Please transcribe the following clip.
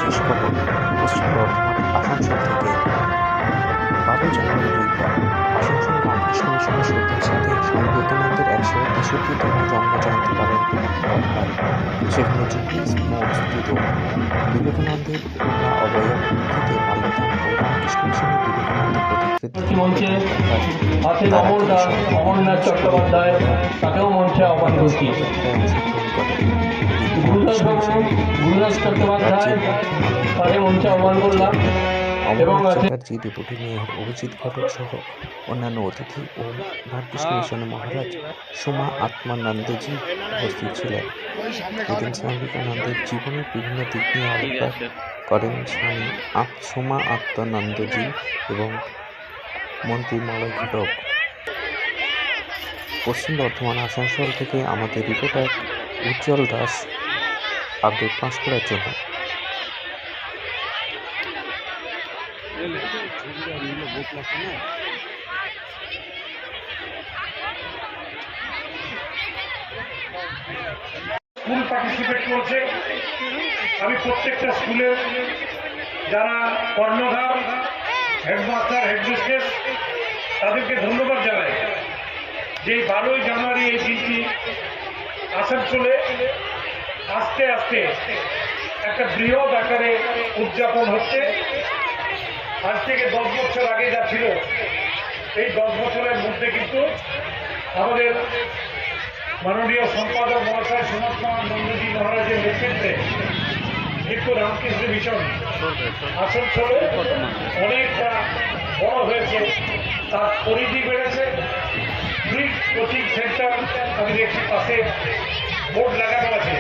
শেষ খবর। পশ্চিম বর্ধমান আসানসোল থেকে 12 জানুয়ারি রবিবার আসানসোল রামকৃষ্ণ মিশনের শ্রদ্ধার সাথে স্বামী বিবেকানন্দের 163তম জন্মজয়ন্তী পালন হয়। সেখানে জুবলি মোড়স্থিত বিবেকানন্দের পূর্ণা অবয়ব মূর্তিতে মাল্যদান ও রামকৃষ্ণ মিশনের বিবেকানন্দ প্রতিকৃতি মঞ্চে আছেন অমরনাথ চট্টোপাধ্যায়, তাকেও মঞ্চে আহ্বান করছি। গুরুদাস চট্টোপাধ্যায়, তাকে মঞ্চে আহ্বান করলাম। এবং চ্যাটার্জি, ডেপুটি মেয়র অভিজিৎ ঘটক সহ অন্যান্য অতিথি ও রামকৃষ্ণ মিশনের মহারাজ সোমা আত্মানন্দজি উপস্থিত ছিলেন। এদিন স্বামী বিবেকানন্দের জীবনের বিভিন্ন দিক নিয়ে আলোকপাত করেন স্বামী সোমা আত্মানন্দজি এবং মন্ত্রী মলয় ঘটক। পশ্চিম বর্ধমান আসানসোল থেকে আমাদের রিপোর্টার উজ্জ্বল দাস আপডেট পাঁশকুড়ার জন্য। স্কুল পার্টিসিপেট করছে। আমি প্রত্যেকটা স্কুলের যারা কর্ণধার, হেডমাস্টার, হেডমিস্ট্রেস, তাদেরকে ধন্যবাদ জানাই যে 12ই জানুয়ারি এই দিনটি আসানসোলে আস্তে আস্তে একটা বৃহৎ আকারে উদযাপন হচ্ছে। আজ থেকে 10 বছর আগে যা ছিল, এই 10 বছরের মধ্যে কিন্তু আমাদের মাননীয় সম্পাদক মহাশয় সনাতনানন্দজি মহারাজের নেতৃত্বে কিন্তু রামকৃষ্ণ মিশন আসানসোলে অনেকটা বড় হয়েছে, তার পরিধি বেড়েছে। ব্রিজ কোচিং সেন্টার আমি দেখছি পাশে বোর্ড লাগানো আছে,